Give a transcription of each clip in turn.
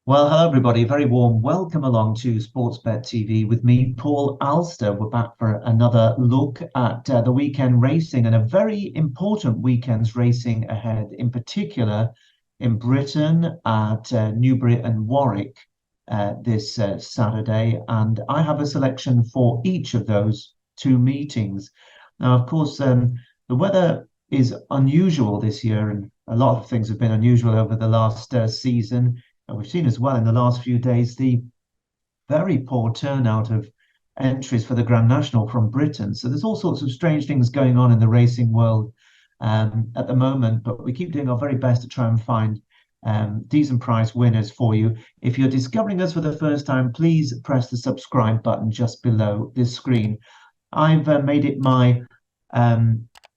Well, hello everybody. Very warm welcome along to Sportsbet TV with me, Paul Alster. We're back for another look at the weekend racing and a very important weekend's racing ahead, in particular in Britain at Newbury and Warwick this Saturday. And I have a selection for each of those two meetings. Now, of course, the weather is unusual this year, and a lot of things have been unusual over the last season. And we've seen as well in the last few days the very poor turnout of entries for the Grand National from Britain. So there's all sorts of strange things going on in the racing world at the moment, but we keep doing our very best to try and find decent price winners for you. If you're discovering us for the first time, please press the subscribe button just below this screen. I've made it my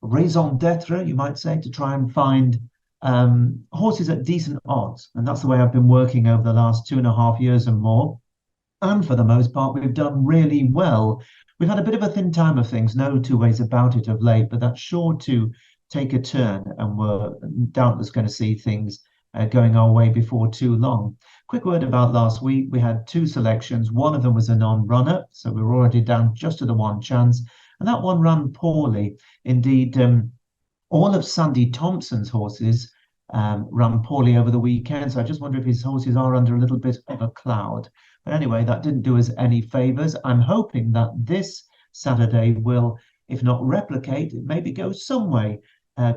raison d'etre, you might say, to try and find horses at decent odds. And that's the way I've been working over the last 2.5 years and more. And for the most part, we've done really well. We've had a bit of a thin time of things, no two ways about it of late, but that's sure to take a turn. And we're doubtless going to see things going our way before too long. Quick word about last week. We had two selections. One of them was a non-runner, so we were already down just to the one chance. And that one ran poorly. Indeed, all of Sandy Thompson's horses ran poorly over the weekend. So I just wonder if his horses are under a little bit of a cloud. But anyway, that didn't do us any favours. I'm hoping that this Saturday will, if not replicate, maybe go some way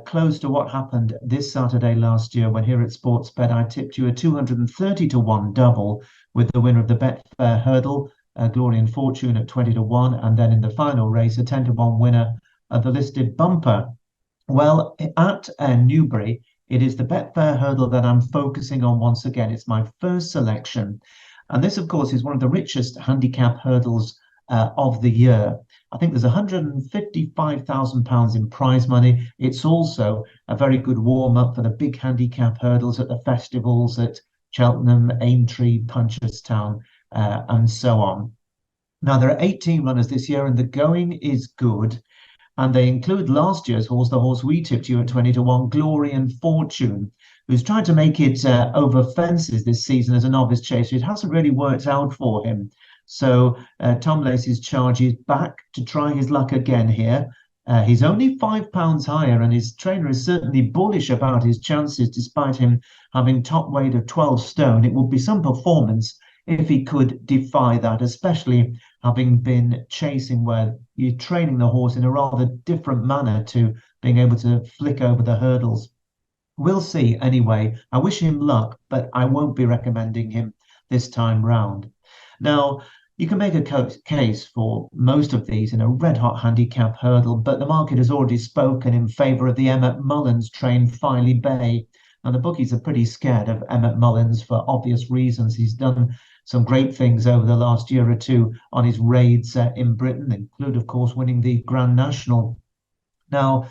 close to what happened this Saturday last year when here at Sportsbet I tipped you a 230 to 1 double with the winner of the Betfair Hurdle, Glory and Fortune at 20 to 1. And then in the final race, a 10 to 1 winner of the listed bumper. Well, at Newbury, it is the Betfair Hurdle that I'm focusing on once again. It's my first selection. And this, of course, is one of the richest handicap hurdles of the year. I think there's £155,000 in prize money. It's also a very good warm-up for the big handicap hurdles at the festivals at Cheltenham, Aintree, Punchestown, and so on. Now, there are 18 runners this year, and the going is good. And they include last year's horse, the horse we tipped you at 20 to 1, Glory and Fortune, who's trying to make it over fences this season as a novice chaser. It hasn't really worked out for him. So Tom Lacey's charge is back to try his luck again here. He's only £5 higher, and his trainer is certainly bullish about his chances, despite him having top weight of 12 stone. It would be some performance if he could defy that, especially having been chasing where you're training the horse in a rather different manner to being able to flick over the hurdles. We'll see anyway. I wish him luck, but I won't be recommending him this time round. Now, you can make a case for most of these in a red-hot handicap hurdle, but the market has already spoken in favour of the Emmett Mullins trained Filey Bay. Now, the bookies are pretty scared of Emmett Mullins for obvious reasons. He's done some great things over the last year or two on his raids in Britain, include, of course, winning the Grand National. Now,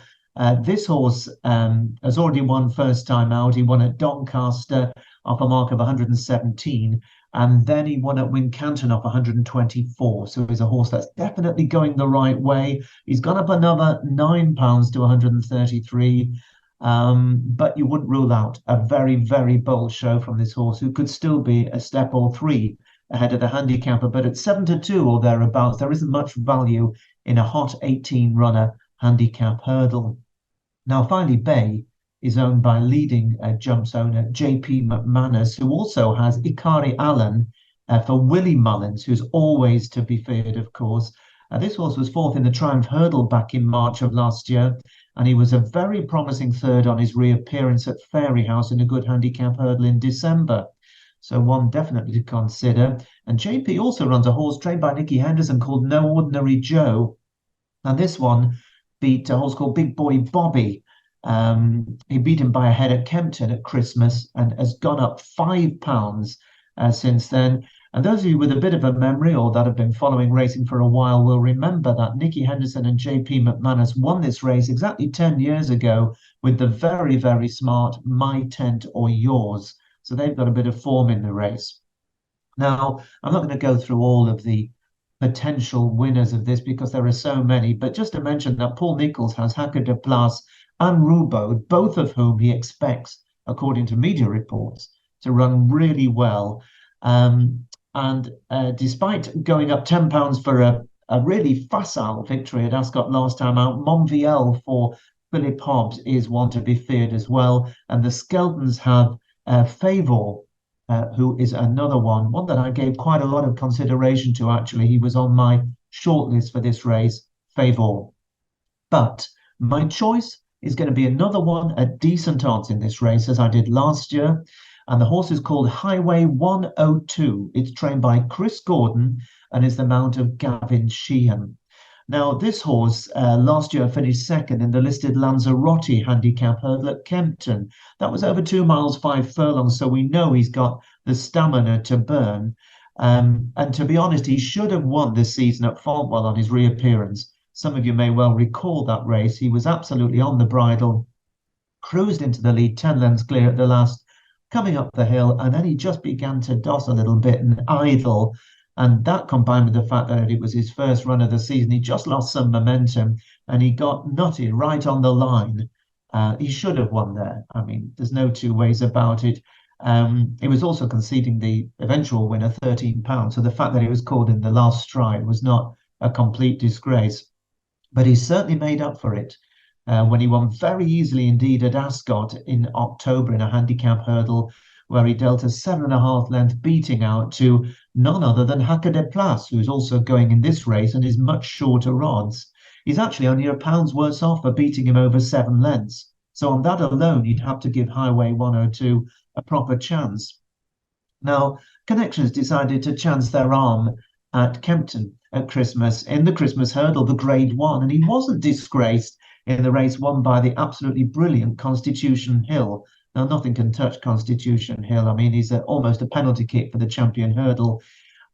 this horse has already won first time out. He won at Doncaster off a mark of 117, and then he won at Wincanton off 124. So he's a horse that's definitely going the right way. He's gone up another £9 to 133. But you wouldn't rule out a very, very bold show from this horse, who could still be a step or three ahead of the handicapper. But at 7 to 2 or thereabouts, there isn't much value in a hot 18-runner handicap hurdle. Now, Filey Bay is owned by leading jumps owner JP McManus, who also has Ikari Allen for Willie Mullins, who's always to be feared, of course. This horse was fourth in the Triumph Hurdle back in March of last year, and he was a very promising third on his reappearance at Fairyhouse in a good handicap hurdle in December. So one definitely to consider. And JP also runs a horse trained by Nicky Henderson called No Ordinary Joe. And this one beat a horse called Big Boy Bobby. He beat him by a head at Kempton at Christmas and has gone up £5 since then. And those of you with a bit of a memory or that have been following racing for a while will remember that Nicky Henderson and JP McManus won this race exactly 10 years ago with the very, very smart My Tent or Yours. So they've got a bit of form in the race. Now, I'm not going to go through all of the potential winners of this because there are so many, but just to mention that Paul Nicholls has Hacker de Place and Roubaud, both of whom he expects, according to media reports, to run really well. And despite going up £10 for a really facile victory at Ascot last time out, Monvielle for Philip Hobbs is one to be feared as well. And the Skeldons have Favor, who is another one that I gave quite a lot of consideration to, actually. He was on my shortlist for this race, Favor. But my choice is going to be another one at decent odds in this race, as I did last year. And the horse is called Highway 102. It's trained by Chris Gordon and is the mount of Gavin Sheehan. Now, this horse last year finished second in the listed Lanzarote handicap hurdle at Kempton. That was over 2 miles, 5 furlongs, so we know he's got the stamina to burn. And to be honest, he should have won this season at Fontwell on his reappearance. Some of you may well recall that race. He was absolutely on the bridle, cruised into the lead, 10 lengths clear at the last, coming up the hill, and then he just began to doss a little bit and idle. And that, combined with the fact that it was his first run of the season, he just lost some momentum and he got nutted right on the line. He should have won there. I mean, there's no two ways about it. He was also conceding the eventual winner £13. So the fact that he was called in the last stride was not a complete disgrace. But he certainly made up for it when he won very easily indeed at Ascot in October in a handicap hurdle, where he dealt a 7.5 length beating out to none other than Khaadem, who's also going in this race and is much shorter odds. He's actually only £1 worse off for beating him over 7 lengths. So on that alone, you'd have to give Highway 102 a proper chance. Now, Connections decided to chance their arm at Kempton at Christmas in the Christmas hurdle, the Grade 1, and he wasn't disgraced in the race won by the absolutely brilliant Constitution Hill. Now, nothing can touch Constitution Hill. I mean, he's almost a penalty kick for the champion hurdle.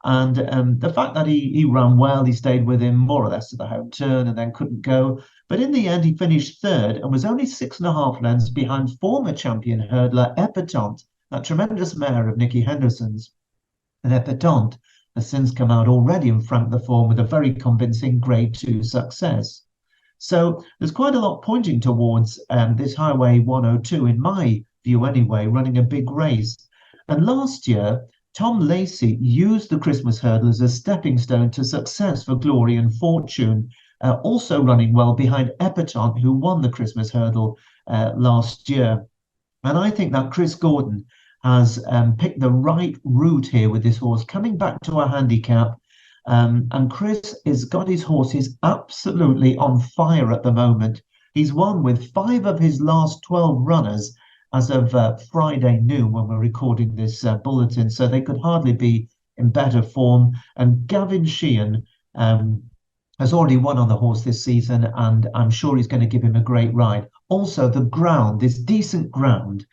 And the fact that he ran well, he stayed with him more or less to the home turn and then couldn't go. But in the end, he finished third and was only 6.5 lengths behind former champion hurdler Epatante, that tremendous mare of Nicky Henderson's. And Epatante has since come out already and franked the form with a very convincing Grade 2 success. So there's quite a lot pointing towards this Highway 102, in my view anyway, running a big race. And last year, Tom Lacey used the Christmas hurdle as a stepping stone to success for glory and fortune, also running well behind Epatante, who won the Christmas hurdle last year. And I think that Chris Gordon has picked the right route here with this horse, coming back to a handicap. And Chris has got his horses absolutely on fire at the moment. He's won with 5 of his last 12 runners as of Friday noon when we're recording this bulletin, so they could hardly be in better form. And Gavin Sheehan has already won on the horse this season, and I'm sure he's going to give him a great ride. Also, the ground, this decent ground,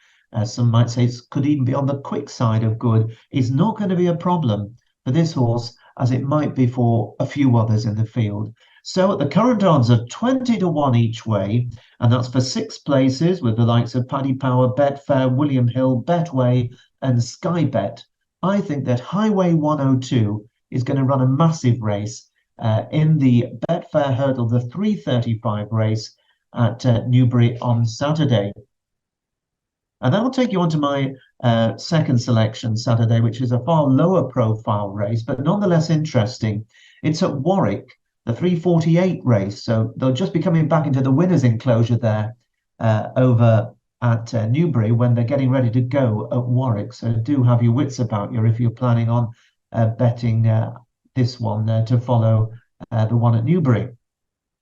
some might say it could even be on the quick side of good, is not going to be a problem for this horse, as it might be for a few others in the field. So at the current odds of 20-1 each way, and that's for 6 places with the likes of Paddy Power, Betfair, William Hill, Betway and Sky Bet, I think that Highway 102 is going to run a massive race in the Betfair Hurdle, the 3:35 race at Newbury on Saturday. And that'll take you on to my second selection Saturday, which is a far lower profile race, but nonetheless interesting. It's at Warwick, the 3:48 race. So they'll just be coming back into the winner's enclosure there over at Newbury when they're getting ready to go at Warwick. So do have your wits about you if you're planning on betting this one to follow the one at Newbury.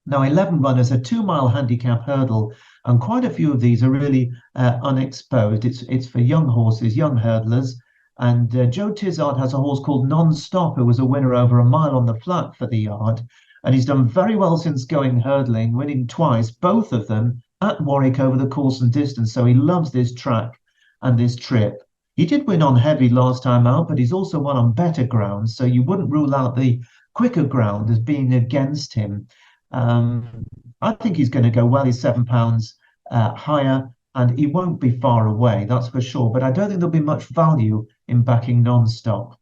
Now, 11 runners, a 2-mile handicap hurdle, and quite a few of these are really unexposed. It's for young horses, young hurdlers. And Joe Tizard has a horse called Non-Stop, who was a winner over a mile on the flat for the yard. And he's done very well since going hurdling, winning twice, both of them at Warwick over the course and distance. So he loves this track and this trip. He did win on heavy last time out, but he's also won on better ground. So you wouldn't rule out the quicker ground as being against him. I think he's going to go well. He's £7 higher, and he won't be far away, that's for sure. But I don't think there'll be much value in backing Non-Stop.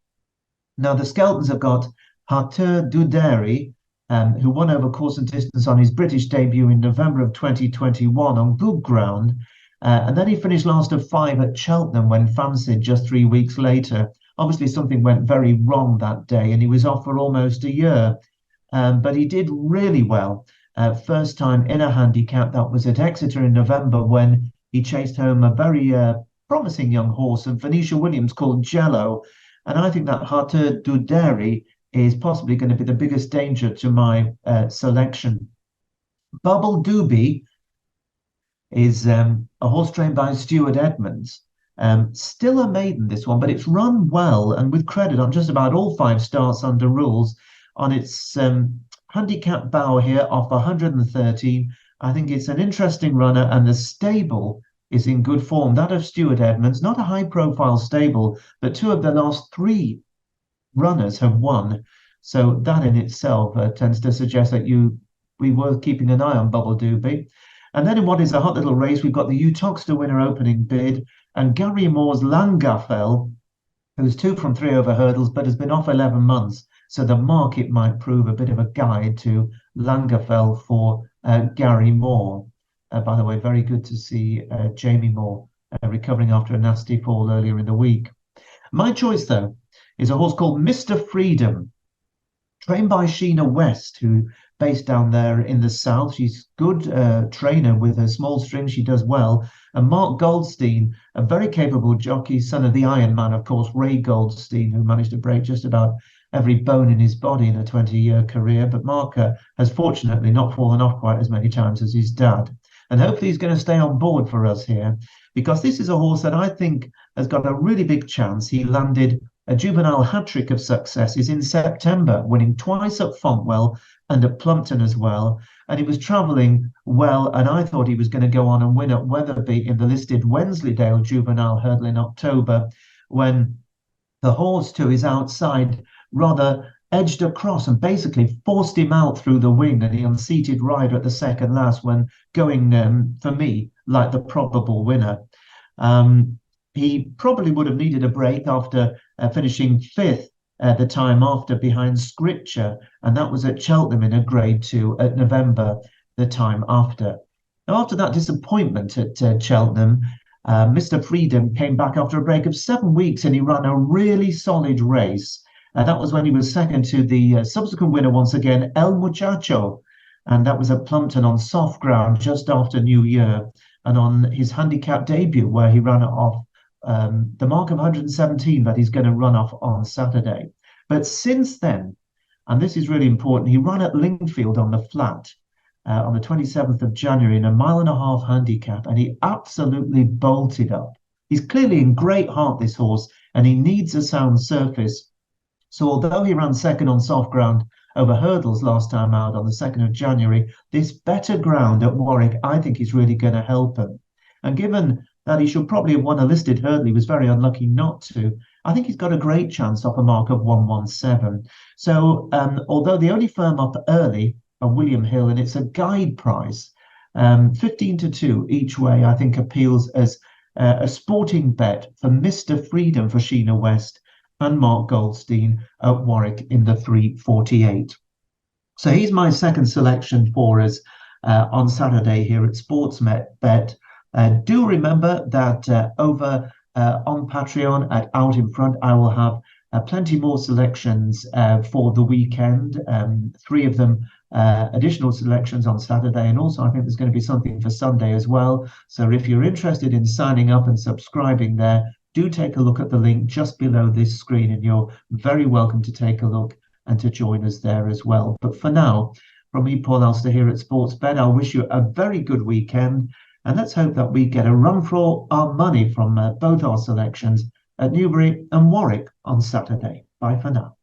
Now, the Skeltons have got Harter Duderi, who won over course and distance on his British debut in November of 2021 on good ground. And then he finished last of 5 at Cheltenham when fancied just 3 weeks later. Obviously, something went very wrong that day, and he was off for almost a year. But he did really well. First time in a handicap, that was at Exeter in November when he chased home a very promising young horse of Venetia Williams called Jello. And I think that Harte Duderi is possibly going to be the biggest danger to my selection. Bubble Doobie is a horse trained by Stuart Edmonds. Still a maiden, this one, but it's run well and with credit on just about all 5 starts under rules. On its handicap bow here off 113. I think it's an interesting runner, and the stable is in good form. That of Stuart Edmonds, not a high-profile stable, but 2 of the last 3 runners have won. So that in itself tends to suggest that be worth keeping an eye on Bubble Doobie. And then in what is a hot little race, we've got the Utoxeter winner opening bid, and Gary Moore's Langafel, who's 2 from 3 over hurdles, but has been off 11 months. So the market might prove a bit of a guide to Langafel for Gary Moore. By the way, very good to see Jamie Moore recovering after a nasty fall earlier in the week. My choice, though, is a horse called Mr. Freedom, trained by Sheena West, who based down there in the south. She's good trainer with her small string. She does well. And Mark Goldstein, a very capable jockey, son of the Iron Man, of course, Ray Goldstein, who managed to break just about every bone in his body in a 20-year career. But Mark has fortunately not fallen off quite as many times as his dad. And hopefully he's going to stay on board for us here, because this is a horse that I think has got a really big chance. He landed a juvenile hat-trick of successes in September, winning twice at Fontwell and at Plumpton as well. And he was travelling well, and I thought he was going to go on and win at Wetherby in the listed Wensleydale Juvenile Hurdle in October, when the horse to his outside rather edged across and basically forced him out through the wing, and he unseated rider at the second last when going, for me, like the probable winner. He probably would have needed a break after finishing 5th the time after behind Scripture, and that was at Cheltenham in a Grade 2 at November the time after. Now, after that disappointment at Cheltenham, Mr. Freedom came back after a break of 7 weeks, and he ran a really solid race. That was when he was second to the subsequent winner once again, El Muchacho, and that was at Plumpton on soft ground just after New Year, and on his handicap debut where he ran off the mark of 117 that he's going to run off on Saturday. But since then, and this is really important, he ran at Lingfield on the flat on the 27th of January in a 1.5 mile handicap, and he absolutely bolted up. He's clearly in great heart, this horse, and he needs a sound surface. So although he ran second on soft ground over hurdles last time out on the 2nd of January, this better ground at Warwick, I think, is really going to help him. And given that he should probably have won a listed hurdle, he was very unlucky not to, I think he's got a great chance off a mark of 117. So although the only firm up early are William Hill, and it's a guide price, 15-2 each way, I think appeals as a sporting bet for Mr. Freedom for Sheena West and Mark Goldstein at Warwick in the 348. So he's my second selection for us on Saturday here at Sportsbet. Do remember that over on Patreon at Out in Front, I will have plenty more selections for the weekend. 3 of them additional selections on Saturday, and also I think there's going to be something for Sunday as well. So if you're interested in signing up and subscribing there, do take a look at the link just below this screen, and you're very welcome to take a look and to join us there as well. But for now, from me, Paul Alster here at Sportsbet, I'll wish you a very good weekend, and let's hope that we get a run for our money from both our selections at Newbury and Warwick on Saturday. Bye for now.